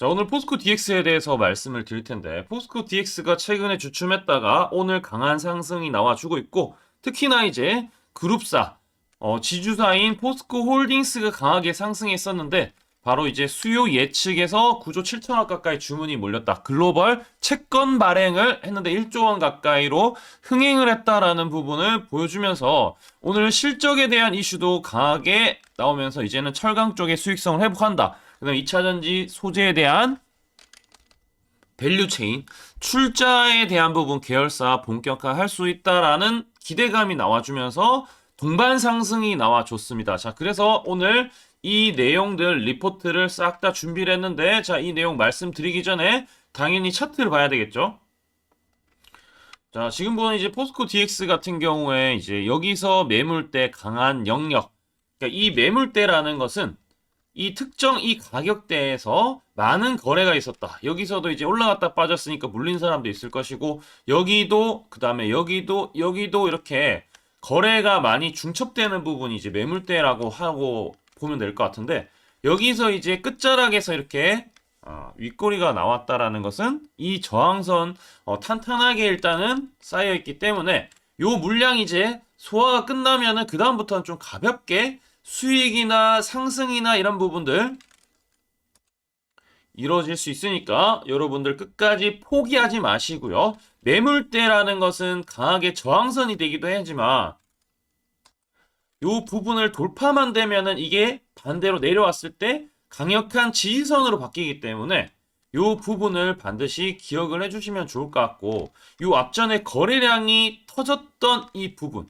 자, 오늘 포스코 DX에 대해서 말씀을 드릴 텐데, 포스코 DX가 최근에 주춤했다가 오늘 강한 상승이 나와주고 있고, 특히나 이제 그룹사, 지주사인 포스코 홀딩스가 강하게 상승했었는데, 바로 이제 수요 예측에서 9조 7천억 가까이 주문이 몰렸다. 글로벌 채권 발행을 했는데 1조 원 가까이로 흥행을 했다라는 부분을 보여주면서 오늘 실적에 대한 이슈도 강하게 나오면서 이제는 철강 쪽의 수익성을 회복한다. 그다음 2차전지 소재에 대한 밸류체인, 출자에 대한 부분 계열사 본격화할 수 있다라는 기대감이 나와주면서 동반 상승이 나와줬습니다. 자, 그래서 오늘 이 내용들 리포트를 싹 다 준비를 했는데, 자, 이 내용 말씀드리기 전에 당연히 차트를 봐야 되겠죠. 자, 지금 보는 이제 포스코 DX 같은 경우에 이제 여기서 매물대 강한 영역, 그러니까 이 매물대라는 것은 이 특정 이 가격대에서 많은 거래가 있었다. 여기서도 이제 올라갔다 빠졌으니까 물린 사람도 있을 것이고, 여기도, 그 다음에 여기도 이렇게 거래가 많이 중첩되는 부분이 이제 매물대라고 하고 보면 될 것 같은데, 여기서 이제 끝자락에서 이렇게 윗꼬리가 나왔다라는 것은 이 저항선 탄탄하게 일단은 쌓여있기 때문에 요 물량 이제 소화가 끝나면은 그 다음부터는 좀 가볍게 수익이나 상승이나 이런 부분들 이루어질 수 있으니까 여러분들 끝까지 포기하지 마시고요. 매물대라는 것은 강하게 저항선이 되기도 하지만 이 부분을 돌파만 되면은 이게 반대로 내려왔을 때 강력한 지지선으로 바뀌기 때문에 이 부분을 반드시 기억을 해주시면 좋을 것 같고, 이 앞전에 거래량이 터졌던 이 부분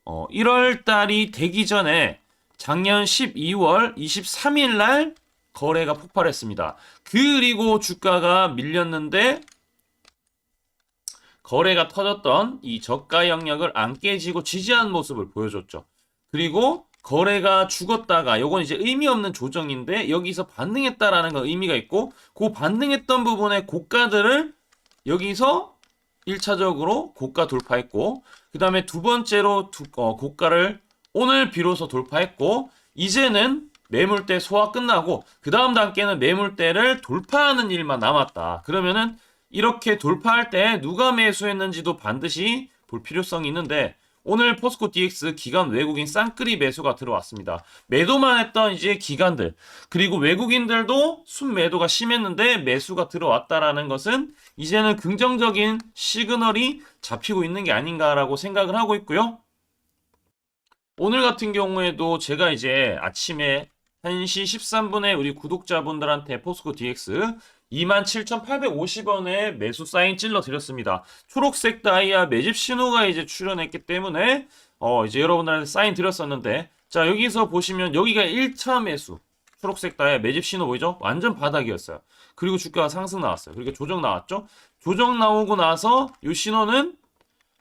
1월 달이 되기 전에 작년 12월 23일 날 거래가 폭발했습니다. 그리고 주가가 밀렸는데 거래가 터졌던 이 저가 영역을 안 깨지고 지지하는 모습을 보여줬죠. 그리고 거래가 죽었다가 요건 이제 의미 없는 조정인데 여기서 반등했다라는 건 의미가 있고, 그 반등했던 부분의 고가들을 여기서 1차적으로 고가 돌파했고, 그 다음에 두 번째로 고가를 오늘 비로소 돌파했고, 이제는 매물대 소화 끝나고 그 다음 단계는 매물대를 돌파하는 일만 남았다. 그러면은 이렇게 돌파할 때 누가 매수했는지도 반드시 볼 필요성이 있는데, 오늘 포스코 DX 기관 외국인 쌍끌이 매수가 들어왔습니다. 매도만 했던 이제 기관들, 그리고 외국인들도 순매도가 심했는데 매수가 들어왔다라는 것은 이제는 긍정적인 시그널이 잡히고 있는 게 아닌가라고 생각을 하고 있고요. 오늘 같은 경우에도 제가 이제 아침에 1시 13분에 우리 구독자분들한테 포스코 DX 27,850원에 매수 사인 찔러 드렸습니다. 초록색 다이아 매집 신호가 이제 출현했기 때문에 이제 여러분들한테 사인 드렸었는데, 자, 여기서 보시면 여기가 1차 매수 초록색 다이아 매집 신호 보이죠? 완전 바닥이었어요. 그리고 주가가 상승 나왔어요. 그리고 조정 나왔죠? 조정 나오고 나서 이 신호는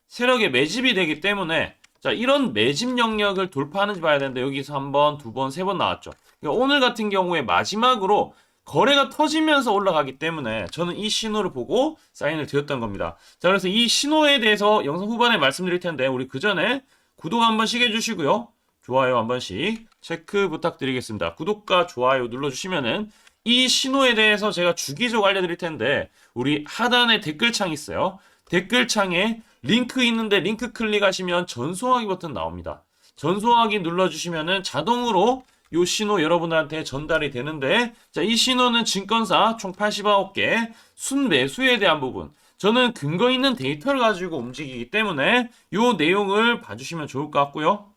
세력의 매집이 되기 때문에, 자, 이런 매집 영역을 돌파하는지 봐야 되는데 여기서 한 번, 두 번, 세 번 나왔죠. 그러니까 오늘 같은 경우에 마지막으로 거래가 터지면서 올라가기 때문에 저는 이 신호를 보고 사인을 드렸던 겁니다. 자, 그래서 이 신호에 대해서 영상 후반에 말씀드릴 텐데 우리 그 전에 구독 한 번씩 해주시고요. 좋아요 한 번씩 체크 부탁드리겠습니다. 구독과 좋아요 눌러주시면은 이 신호에 대해서 제가 주기적으로 알려드릴 텐데, 우리 하단에 댓글창 있어요. 댓글창에 링크 있는데 링크 클릭하시면 전송하기 버튼 나옵니다. 전송하기 눌러주시면은 자동으로 이 신호 여러분한테 전달이 되는데, 자, 이 신호는 증권사 총 89개 순매수에 대한 부분, 저는 근거 있는 데이터를 가지고 움직이기 때문에 이 내용을 봐주시면 좋을 것 같고요.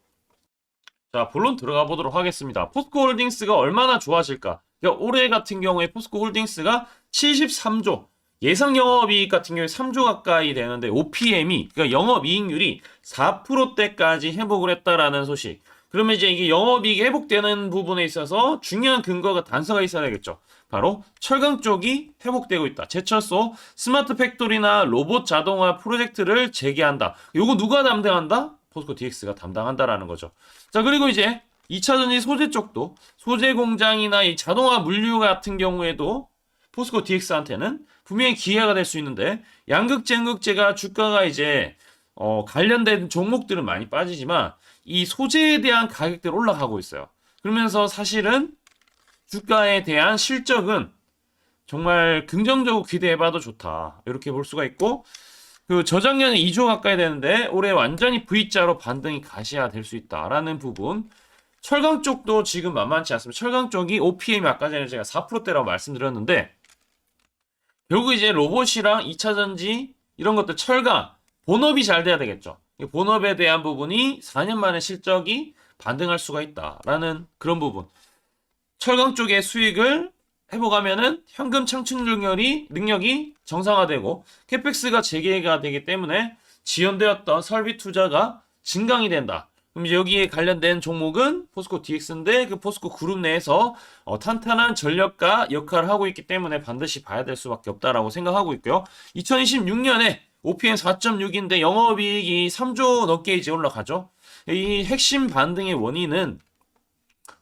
자, 본론 들어가 보도록 하겠습니다. 포스코 홀딩스가 얼마나 좋아질까? 그러니까 올해 같은 경우에 포스코 홀딩스가 73조, 예상 영업이익 같은 경우에 3조 가까이 되는데 OPM이, 그러니까 영업이익률이 4%대까지 회복을 했다라는 소식. 그러면 이제 이게 영업이익이 회복되는 부분에 있어서 중요한 근거가 단서가 있어야 되겠죠. 바로 철강 쪽이 회복되고 있다. 제철소 스마트 팩토리나 로봇 자동화 프로젝트를 재개한다. 요거 누가 담당한다? 포스코 DX가 담당한다라는 거죠. 자, 그리고 이제 2차전지 소재 쪽도 소재 공장이나 이 자동화 물류 같은 경우에도 포스코 DX한테는 분명히 기회가 될 수 있는데, 양극재가 주가가 이제 관련된 종목들은 많이 빠지지만 이 소재에 대한 가격들이 올라가고 있어요. 그러면서 사실은 주가에 대한 실적은 정말 긍정적으로 기대해봐도 좋다. 이렇게 볼 수가 있고, 그 저작년에 2조 가까이 되는데 올해 완전히 V자로 반등이 가시화될 수 있다라는 부분. 철강 쪽도 지금 만만치 않습니다. 철강 쪽이 OPM이 아까 전에 제가 4%대라고 말씀드렸는데, 결국 이제 로봇이랑 2차 전지 이런 것들 철강 본업이 잘 돼야 되겠죠. 본업에 대한 부분이 4년 만에 실적이 반등할 수가 있다라는 그런 부분. 철강 쪽의 수익을 해보가면은 현금 창출 능력이 정상화되고 캐펙스가 재개가 되기 때문에 지연되었던 설비 투자가 증강이 된다. 그럼 이제 여기에 관련된 종목은 포스코 DX인데 그 포스코 그룹 내에서 탄탄한 전력가 역할을 하고 있기 때문에 반드시 봐야 될 수밖에 없다라고 생각하고 있고요. 2026년에 OPM 4.6인데 영업이익이 3조 넘게 이제 올라가죠. 이 핵심 반등의 원인은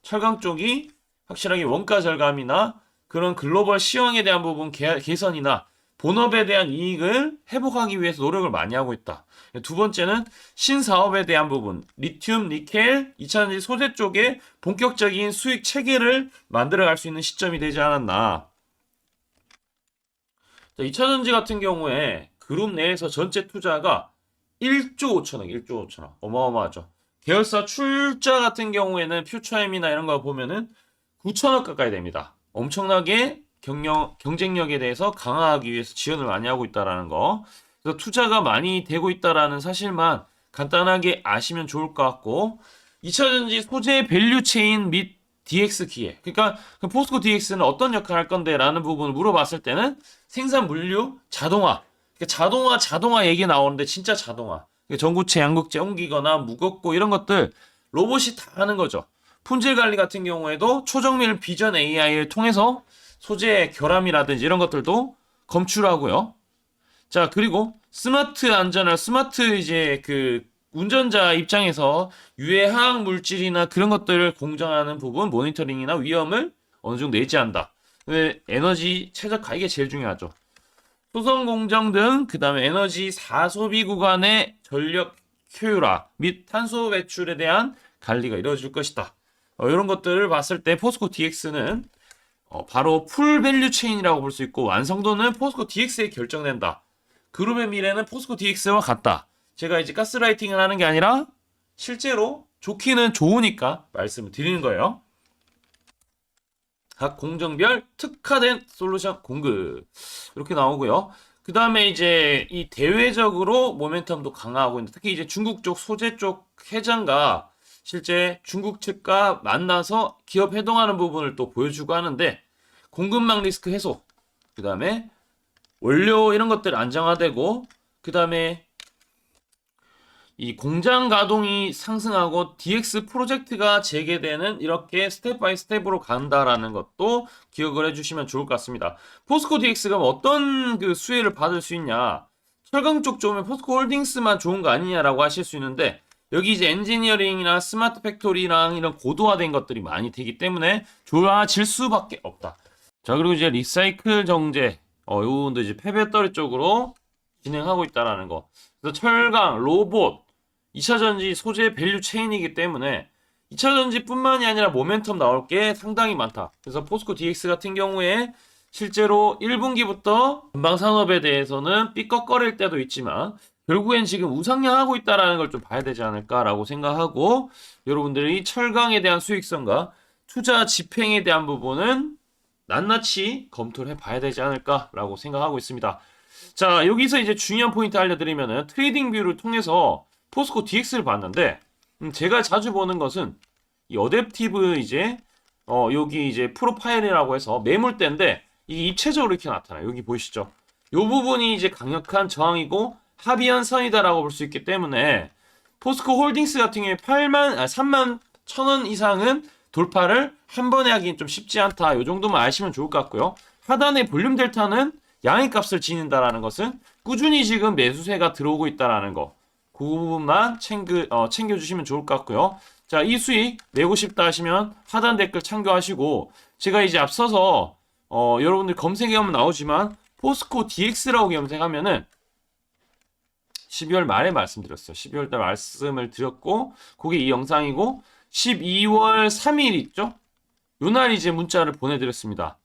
철강 쪽이 확실하게 원가 절감이나 그런 글로벌 시황에 대한 부분 개선이나 본업에 대한 이익을 회복하기 위해서 노력을 많이 하고 있다. 두 번째는 신사업에 대한 부분, 리튬, 니켈, 2차전지 소재 쪽에 본격적인 수익 체계를 만들어갈 수 있는 시점이 되지 않았나. 2차전지 같은 경우에 그룹 내에서 전체 투자가 1조 5천억, 1조 5천억. 어마어마하죠. 계열사 출자 같은 경우에는 퓨처엠이나 이런 거 보면은 9천억 가까이 됩니다. 엄청나게 경쟁력에 대해서 강화하기 위해서 지원을 많이 하고 있다라는 거. 그래서 투자가 많이 되고 있다라는 사실만 간단하게 아시면 좋을 것 같고, 2차전지 소재 밸류 체인 및 DX 기회. 그러니까 그 포스코 DX는 어떤 역할을 할 건데 라는 부분을 물어봤을 때는 생산 물류, 자동화. 그러니까 자동화 얘기 나오는데 진짜 자동화. 그러니까 전구체, 양극재 옮기거나 무겁고 이런 것들 로봇이 다 하는 거죠. 품질 관리 같은 경우에도 초정밀 비전 AI를 통해서 소재 결함이라든지 이런 것들도 검출하고요. 자, 그리고 스마트 안전화, 스마트 이제 그 운전자 입장에서 유해 화학 물질이나 그런 것들을 공정하는 부분, 모니터링이나 위험을 어느 정도 예지한다. 에너지 최적화, 이게 제일 중요하죠. 소성 공정 등, 그 다음에 에너지 4소비 구간의 전력 효율화 및 탄소 배출에 대한 관리가 이루어질 것이다. 이런 것들을 봤을 때 포스코 DX는 바로 풀 밸류 체인이라고 볼 수 있고, 완성도는 포스코 DX에 결정된다. 그룹의 미래는 포스코 DX와 같다. 제가 이제 가스라이팅을 하는 게 아니라 실제로 좋기는 좋으니까 말씀을 드리는 거예요. 각 공정별 특화된 솔루션 공급 이렇게 나오고요. 그 다음에 이제 이 대외적으로 모멘텀도 강화하고 있는데, 특히 이제 중국 쪽 소재 쪽 회장과 실제 중국 측과 만나서 기업 회동하는 부분을 또 보여주고 하는데, 공급망 리스크 해소, 그 다음에 원료 이런 것들 안정화되고, 그 다음에 이 공장 가동이 상승하고 DX 프로젝트가 재개되는, 이렇게 스텝 바이 스텝으로 간다라는 것도 기억을 해주시면 좋을 것 같습니다. 포스코 DX가 어떤 그 수혜를 받을 수 있냐? 철강 쪽 좋으면 포스코 홀딩스만 좋은 거 아니냐라고 하실 수 있는데, 여기 이제 엔지니어링이나 스마트 팩토리랑 이런 고도화된 것들이 많이 되기 때문에 좋아질 수밖에 없다. 자, 그리고 이제 리사이클 정제, 요 부분도 이제 폐배터리 쪽으로 진행하고 있다라는 거. 그래서 철강, 로봇, 2차전지 소재 밸류 체인이기 때문에 2차전지뿐만이 아니라 모멘텀 나올 게 상당히 많다. 그래서 포스코 DX 같은 경우에 실제로 1분기부터 전방산업에 대해서는 삐걱거릴 때도 있지만 결국엔 지금 우상향하고 있다라는 걸 좀 봐야 되지 않을까라고 생각하고, 여러분들이 철강에 대한 수익성과 투자 집행에 대한 부분은 낱낱이 검토를 해봐야 되지 않을까라고 생각하고 있습니다. 자, 여기서 이제 중요한 포인트 알려드리면은 트레이딩 뷰를 통해서 포스코 DX를 봤는데, 제가 자주 보는 것은 이 어댑티브 이제 여기 이제 프로파일이라고 해서 매물대인데 이게 입체적으로 이렇게 나타나요. 여기 보이시죠? 이 부분이 이제 강력한 저항이고 합의한 선이다라고 볼 수 있기 때문에 포스코 홀딩스 같은 경우에 3만 1,000원 이상은 돌파를 한 번에 하기는 좀 쉽지 않다. 이 정도만 아시면 좋을 것 같고요. 하단의 볼륨 델타는 양의 값을 지닌다라는 것은 꾸준히 지금 매수세가 들어오고 있다라는 거. 그 부분만 챙겨주시면 좋을 것 같고요. 자, 이 수익 내고 싶다 하시면 하단 댓글 참고하시고, 제가 이제 앞서서 여러분들 검색해보면 나오지만 포스코 DX라고 검색하면은 12월 말에 말씀드렸어요. 12월 달 말씀을 드렸고, 그게 이 영상이고, 12월 3일 있죠? 요날 이제 문자를 보내드렸습니다.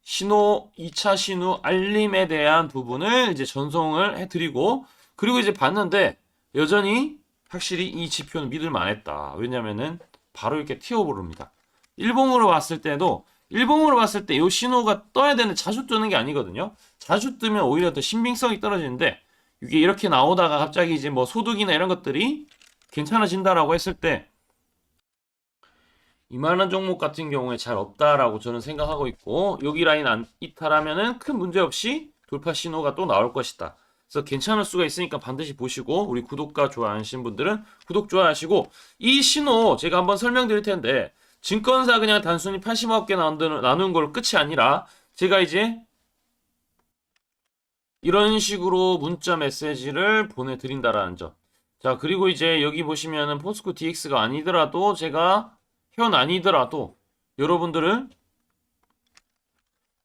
신호, 2차 신호 알림에 대한 부분을 이제 전송을 해드리고, 그리고 이제 봤는데, 여전히 확실히 이 지표는 믿을 만했다. 왜냐면은 바로 이렇게 튀어오릅니다. 일봉으로 봤을 때도, 일봉으로 봤을 때 이 신호가 떠야 되는데 자주 뜨는 게 아니거든요. 자주 뜨면 오히려 더 신빙성이 떨어지는데, 이게 이렇게 나오다가 갑자기 이제 뭐 소득이나 이런 것들이 괜찮아진다라고 했을 때, 이만한 종목 같은 경우에 잘 없다라고 저는 생각하고 있고, 여기 라인 안 이탈하면은 큰 문제 없이 돌파 신호가 또 나올 것이다. 그래서 괜찮을 수가 있으니까 반드시 보시고, 우리 구독과 좋아하시는 분들은 구독, 좋아하시고, 이 신호 제가 한번 설명드릴 텐데, 증권사 그냥 단순히 89개 나누는 걸 끝이 아니라, 제가 이제 이런 식으로 문자 메시지를 보내드린다라는 점. 자, 그리고 이제 여기 보시면은 포스코 DX가 아니더라도 제가 현 아니더라도 여러분들은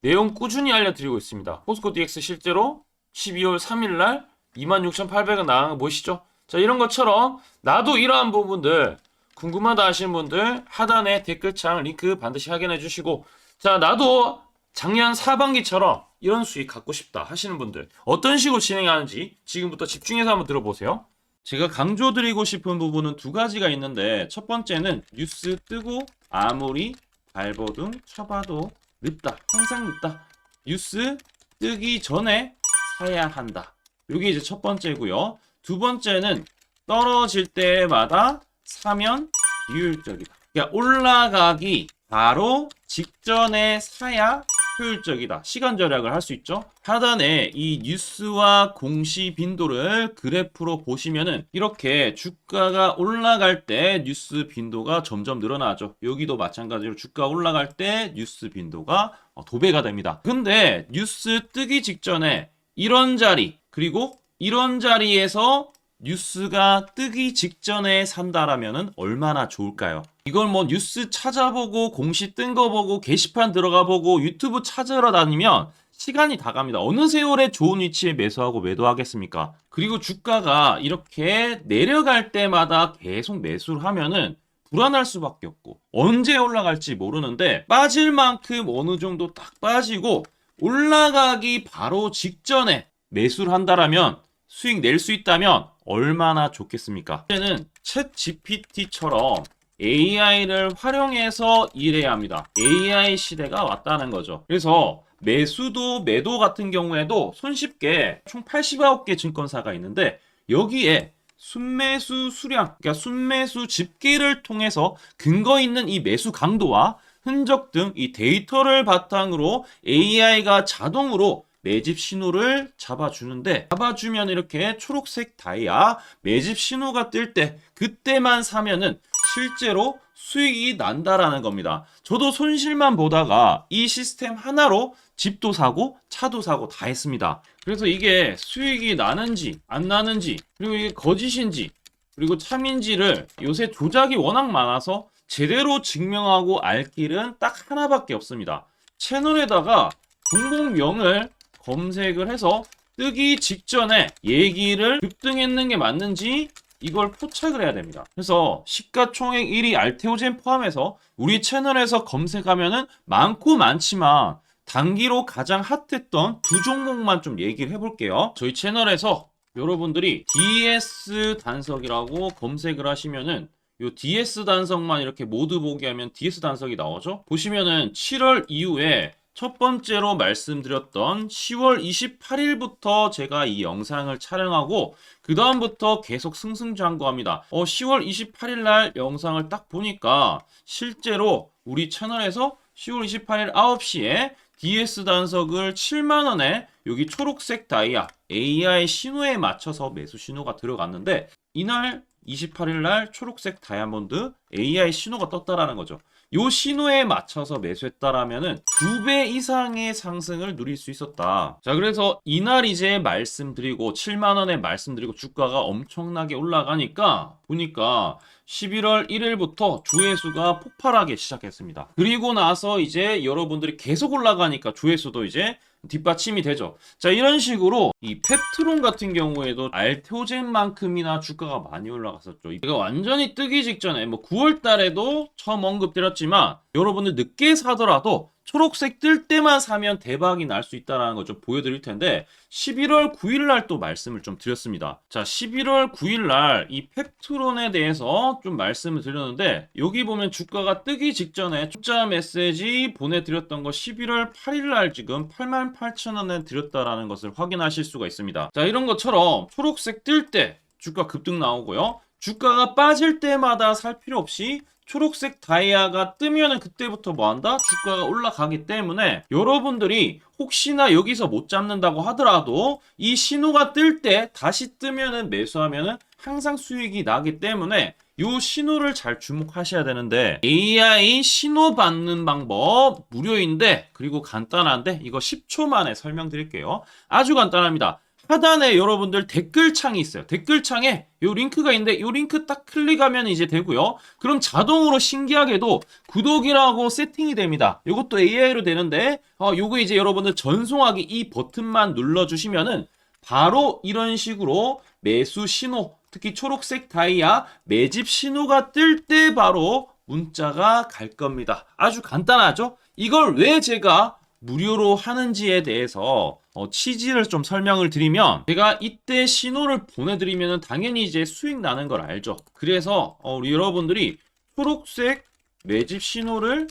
내용 꾸준히 알려드리고 있습니다. 포스코 DX 실제로 12월 3일날 26,800원 나간 거 보이시죠? 자, 이런 것처럼 나도 이러한 부분들 궁금하다 하시는 분들 하단에 댓글창 링크 반드시 확인해 주시고, 자, 나도 작년 하반기처럼 이런 수익 갖고 싶다 하시는 분들 어떤 식으로 진행하는지 지금부터 집중해서 한번 들어보세요. 제가 강조드리고 싶은 부분은 두 가지가 있는데, 첫 번째는 뉴스 뜨고 아무리 발버둥 쳐봐도 늦다. 항상 늦다. 뉴스 뜨기 전에 사야 한다. 이게 이제 첫 번째고요. 두 번째는 떨어질 때마다 사면 비효율적이다. 그러니까 올라가기 바로 직전에 사야 효율적이다. 시간 절약을 할 수 있죠. 하단에 이 뉴스와 공시 빈도를 그래프로 보시면은 이렇게 주가가 올라갈 때 뉴스 빈도가 점점 늘어나죠. 여기도 마찬가지로 주가 올라갈 때 뉴스 빈도가 도배가 됩니다. 근데 뉴스 뜨기 직전에 이런 자리, 그리고 이런 자리에서 뉴스가 뜨기 직전에 산다라면은 얼마나 좋을까요? 이걸 뭐 뉴스 찾아보고 공시 뜬 거 보고 게시판 들어가 보고 유튜브 찾으러 다니면 시간이 다 갑니다. 어느 세월에 좋은 위치에 매수하고 매도하겠습니까? 그리고 주가가 이렇게 내려갈 때마다 계속 매수를 하면은 불안할 수밖에 없고, 언제 올라갈지 모르는데 빠질 만큼 어느 정도 딱 빠지고 올라가기 바로 직전에 매수를 한다라면, 수익 낼 수 있다면 얼마나 좋겠습니까? 이제는 챗 GPT처럼 AI를 활용해서 일해야 합니다. AI 시대가 왔다는 거죠. 그래서 매수도 매도 같은 경우에도 손쉽게 총 89개 증권사가 있는데, 여기에 순매수 수량, 그러니까 순매수 집계를 통해서 근거 있는 이 매수 강도와 흔적 등 이 데이터를 바탕으로 AI가 자동으로 매집 신호를 잡아주는데, 잡아주면 이렇게 초록색 다이아 매집 신호가 뜰 때 그때만 사면은 실제로 수익이 난다라는 겁니다. 저도 손실만 보다가 이 시스템 하나로 집도 사고 차도 사고 다 했습니다. 그래서 이게 수익이 나는지 안 나는지, 그리고 이게 거짓인지 그리고 참인지를 요새 조작이 워낙 많아서 제대로 증명하고 알 길은 딱 하나밖에 없습니다. 채널에다가 종목명을 검색을 해서 뜨기 직전에 얘기를 급등했는 게 맞는지 이걸 포착을 해야 됩니다. 그래서 시가총액 1위 알테오젠 포함해서 우리 채널에서 검색하면은 많고 많지만 단기로 가장 핫했던 두 종목만 좀 얘기를 해볼게요. 저희 채널에서 여러분들이 DS 단석이라고 검색을 하시면은 요 DS 단석만 이렇게 모두 보기 하면 DS 단석이 나오죠. 보시면은 7월 이후에 첫 번째로 말씀드렸던 10월 28일부터 제가 이 영상을 촬영하고 그 다음부터 계속 승승장구합니다. 10월 28일 날 영상을 딱 보니까 실제로 우리 채널에서 10월 28일 9시에 DS 단석을 7만원에 여기 초록색 다이아 AI 신호에 맞춰서 매수 신호가 들어갔는데, 이날 28일 날 초록색 다이아몬드 AI 신호가 떴다라는 거죠. 요 신호에 맞춰서 매수했다라면은 2배 이상의 상승을 누릴 수 있었다. 자, 그래서 이날 이제 말씀드리고 7만원에 말씀드리고 주가가 엄청나게 올라가니까 보니까 11월 1일부터 조회수가 폭발하기 시작했습니다. 그리고 나서 이제 여러분들이 계속 올라가니까 조회수도 이제 뒷받침이 되죠. 자, 이런 식으로 이 펩트론 같은 경우에도 알테오젠만큼이나 주가가 많이 올라갔었죠. 이거 완전히 뜨기 직전에 뭐 9월 달에도 처음 언급드렸지만 여러분들 늦게 사더라도 초록색 뜰 때만 사면 대박이 날 수 있다는 거 좀 보여드릴 텐데 11월 9일 날 또 말씀을 좀 드렸습니다. 자, 11월 9일 날 이 펩트론에 대해서 좀 말씀을 드렸는데 여기 보면 주가가 뜨기 직전에 투자 메시지 보내드렸던 거 11월 8일 날 지금 88,000원에 드렸다라는 것을 확인하실 수가 있습니다. 자, 이런 것처럼 초록색 뜰 때 주가 급등 나오고요. 주가가 빠질 때마다 살 필요 없이 초록색 다이아가 뜨면은 그때부터 뭐 한다? 주가가 올라가기 때문에 여러분들이 혹시나 여기서 못 잡는다고 하더라도 이 신호가 뜰 때 다시 뜨면은 매수하면은 항상 수익이 나기 때문에 요 신호를 잘 주목하셔야 되는데 AI 신호 받는 방법 무료인데 그리고 간단한데 이거 10초 만에 설명드릴게요. 아주 간단합니다. 하단에 여러분들 댓글창이 있어요. 댓글창에 요 링크가 있는데 요 링크 딱 클릭하면 이제 되고요. 그럼 자동으로 신기하게도 구독이라고 세팅이 됩니다. 요것도 AI로 되는데 요거 이제 여러분들 전송하기 이 버튼만 눌러주시면은 바로 이런 식으로 매수 신호, 특히 초록색 다이아 매집 신호가 뜰 때 바로 문자가 갈 겁니다. 아주 간단하죠? 이걸 왜 제가 무료로 하는지에 대해서 취지를 좀 설명을 드리면 제가 이때 신호를 보내드리면 당연히 이제 수익 나는 걸 알죠. 그래서 우리 여러분들이 초록색 매집 신호를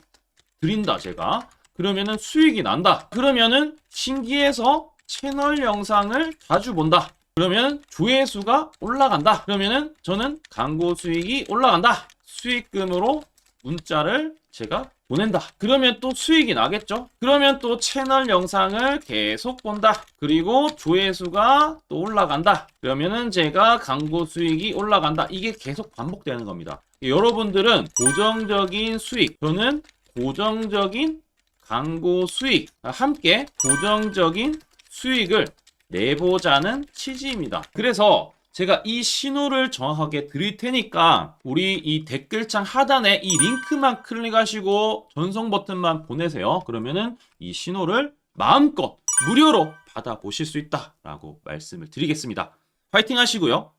드린다 제가. 그러면은 수익이 난다. 그러면은 신기해서 채널 영상을 자주 본다. 그러면 조회수가 올라간다. 그러면은 저는 광고 수익이 올라간다. 수익금으로 문자를 제가 보낸다. 그러면 또 수익이 나겠죠? 그러면 또 채널 영상을 계속 본다. 그리고 조회수가 또 올라간다. 그러면은 제가 광고 수익이 올라간다. 이게 계속 반복되는 겁니다. 여러분들은 고정적인 수익, 저는 고정적인 광고 수익, 함께 고정적인 수익을 내보자는 취지입니다. 그래서 제가 이 신호를 정확하게 드릴 테니까 우리 이 댓글창 하단에 이 링크만 클릭하시고 전송 버튼만 보내세요. 그러면은 이 신호를 마음껏 무료로 받아보실 수 있다라고 말씀을 드리겠습니다. 파이팅 하시고요.